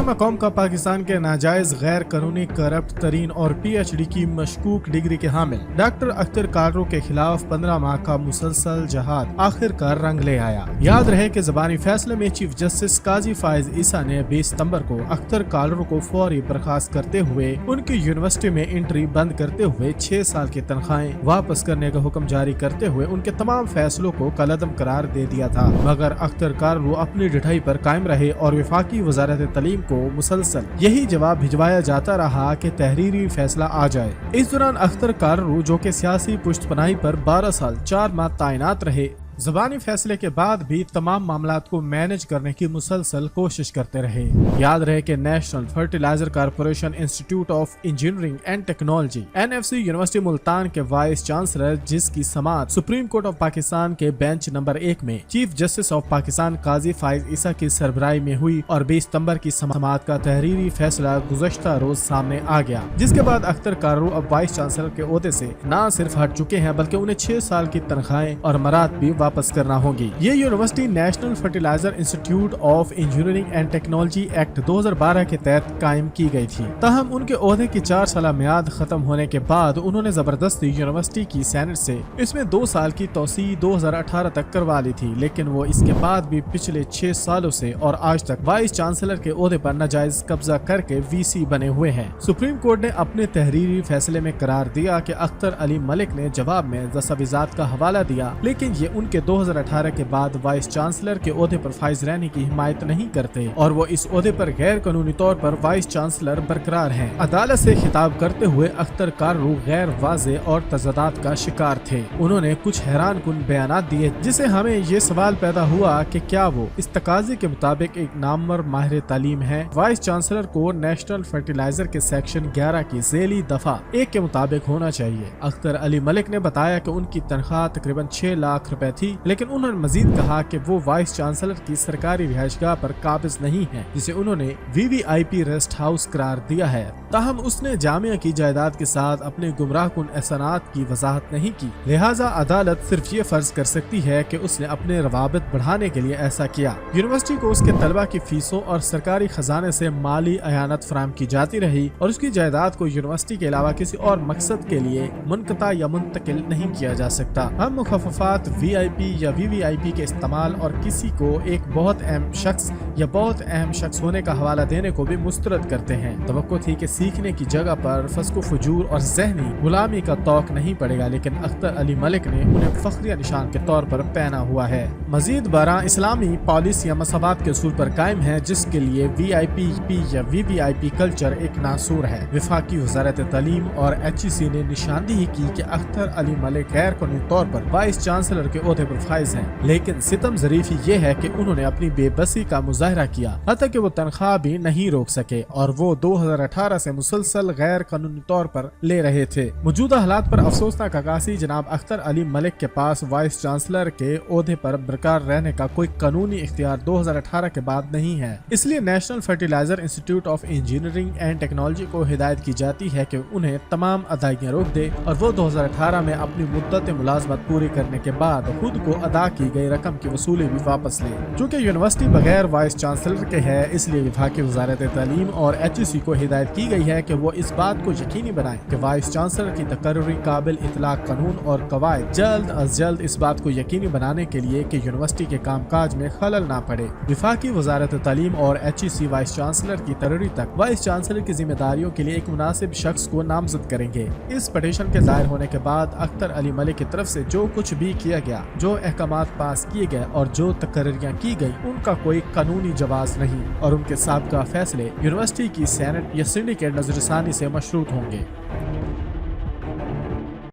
मकाम का पाकिस्तान के नाजायज गैर कानूनी करप्ट तरीन और PhD की मशकूक डिग्री के हामिल डॉक्टर अख्तर कालरू के खिलाफ 15 माह का मुसलसल जहाद आखिरकार रंग ले आया। याद रहे कि ज़बानी फैसले में चीफ जस्टिस काजी फाइज ईसा ने 20 सितंबर को अख्तर कालरू को फौरी बर्खास्त करते हुए उनकी यूनिवर्सिटी में एंट्री बंद करते हुए 6 साल की तनख्वाहें वापस करने का हुक्म जारी करते हुए उनके तमाम फैसलों को कलअदम करार दे दिया था, मगर अख्तर कालरू अपनी ढिठाई पर कायम रहे और वफाकी वजारत तालीम को मुसलसल यही जवाब भिजवाया जाता रहा कि तहरीरी फैसला आ जाए। इस दौरान अख्तर कालरू, जो कि सियासी पुष्टपनाही पर 12 साल 4 माह तैनात रहे, ज़बानी फैसले के बाद भी तमाम मामलात को मैनेज करने की मुसलसल कोशिश करते रहे। याद रहे कि national fertiliser corporation institute of engineering and technology NFC university Multan के वाइस चांसलर, जिसकी समाअत सुप्रीम कोर्ट ऑफ पाकिस्तान के बेंच नंबर 1 में chief justice of Pakistan Qazi Faez Isa की सरबराही में हुई और 20 सितंबर की समाअत का तहरीरी फैसला गुज़श्ता रोज सामने आ गया, जिसके बाद अख्तर कालरू अब वाइस चांसलर के ओहदे से न सिर्फ हट चुके हैं बल्कि उन्हें 6 साल की तनख्वाहें और मराद भी वापस करना होगी। ये university national fertiliser institute of engineering and technology act 2012 के तहत कायम की गई थी। ताहम उनके ओहदे की 4 साल मियाद खत्म होने के बाद उन्होंने जबरदस्ती यूनिवर्सिटी की सेनेट से इसमें 2 साल की तोसी 2018 तक करवा ली थी, लेकिन वो इसके बाद भी पिछले 6 सालों से और आज तक वाइस चांसलर के ओहदे पर नाजायज कब्जा करके VC बने हुए हैं। सुप्रीम कोर्ट ने अपने तहरीरी फैसले में करार दिया कि अख्तर अली मलिक ने जवाब में दस्तावेजात का हवाला दिया, लेकिन ये उनके 2018 के बाद वाइस चांसलर के ओहदे पर फाइज रहने की हिमायत नहीं करते और वो इस ओहदे पर गैर कानूनी तौर पर वाइस चांसलर बरकरार हैं। अदालत से खिताब करते हुए अख्तर कालरू गैर वाज़े और तज़ादात का शिकार थे। उन्होंने कुछ हैरान कुन बयानात दिए, जिससे हमें ये सवाल पैदा हुआ कि क्या वो इस तकाजे के मुताबिक एक नामवर माहिर तालीम है। वाइस चांसलर को नेशनल फर्टिलाइजर के सेक्शन 11 की ज़ेली दफा 1 के मुताबिक होना चाहिए। अख्तर अली मलिक ने बताया कि उनकी तनख्वाह तकरीबन 6 लाख रुपए थी, लेकिन उन्होंने मजीद कहा कि वो वाइस चांसलर की सरकारी रिहाइशगाह पर काबिज नहीं है, जिसे उन्होंने VVIP रेस्ट हाउस करार दिया है। ताहम उसने जामिया की जायदाद के साथ अपने गुमराह कुन एहसानात की वजाहत नहीं की, लिहाजा अदालत सिर्फ ये फर्ज कर सकती है कि उसने अपने रवाबित बढ़ाने के लिए ऐसा किया। यूनिवर्सिटी को उसके तलबा की फीसों और सरकारी खजाने से माली अयानत फराहम की जाती रही और उसकी जायदाद को यूनिवर्सिटी के अलावा किसी और मकसद के लिए मुनक़ता या मुंतकिल नहीं किया जा सकता। हम मुखफ़फ़ात VIP या VVIP के इस्तेमाल और किसी को एक बहुत अहम शख्स या बहुत अहम शख्स होने का हवाला देने को भी मुस्तरद करते हैं। तवक्को थी कि सीखने की जगह पर फस्को फजूर और ज़हनी गुलामी का तौक नहीं पड़ेगा, लेकिन अख्तर अली मलिक ने उन्हें फख्रिया निशान के तौर पर पहना हुआ है। मजीद 12 इस्लामी पॉलिसी या मसबात के उसूल पर कायम है, जिसके लिए VIP या VVIP कल्चर एक नासूर है। वफाकी वजारत तालीम और HEC ने निशानदेही की कि अख्तर अली मलिक गैर कानूनी तौर पर वाइस चांसलर के ओहदे पर फाइज हैं, लेकिन सितम ज़रीफ़ी ये है कि उन्होंने अपनी बेबसी का मुजाहरा किया, हत्ता कि वो तनख्वाह भी नहीं रोक सके और वो 2018 से मुसलसल गैर कानूनी तौर पर ले रहे थे। मौजूदा हालात पर अफसोसनाक अक्कासी जनाब अख्तर अली मलिक के पास वाइस चांसलर के ओहदे पर बरकरार रहने का कोई कानूनी इख्तियार 2018 के बाद नहीं है। इसलिए national fertiliser institute of engineering and technology को हिदायत की जाती है कि उन्हें तमाम अदायगियाँ रोक दे और वो 2018 में अपनी मुद्दत मुलाजमत पूरी करने के बाद खुद को अदा की गई रकम की वसूली भी वापस ले। चूँकि यूनिवर्सिटी बगैर वाइस चांसलर के है, इसलिए विफाकी वजारत तालीम और HEC को हिदायत की गई है कि वो इस बात को यकीनी बनाएं कि वाइस चांसलर की तकर्रुरी काबिल इतलाक कानून और कवायद जल्द अज जल्द इस बात को यकीनी बनाने के लिए कि यूनिवर्सिटी के कामकाज में खलल ना पड़े। विफाकी वजारत तालीम और HEC वाइस चांसलर की तकर्री तक वाइस चांसलर की जिम्मेदारियों के लिए एक मुनासिब शख्स को नामजद करेंगे। इस पटिशन के दायर होने के बाद अख्तर अली मलिक की तरफ से जो कुछ भी किया गया, जो अहकामात पास किए गए और जो तकर्रियाँ की गई, उनका कोई कानूनी जवाज नहीं और उनके साबिक़ा फैसले यूनिवर्सिटी की सेनेट या सिंडिकेट नजरसानी से मशरूत होंगे।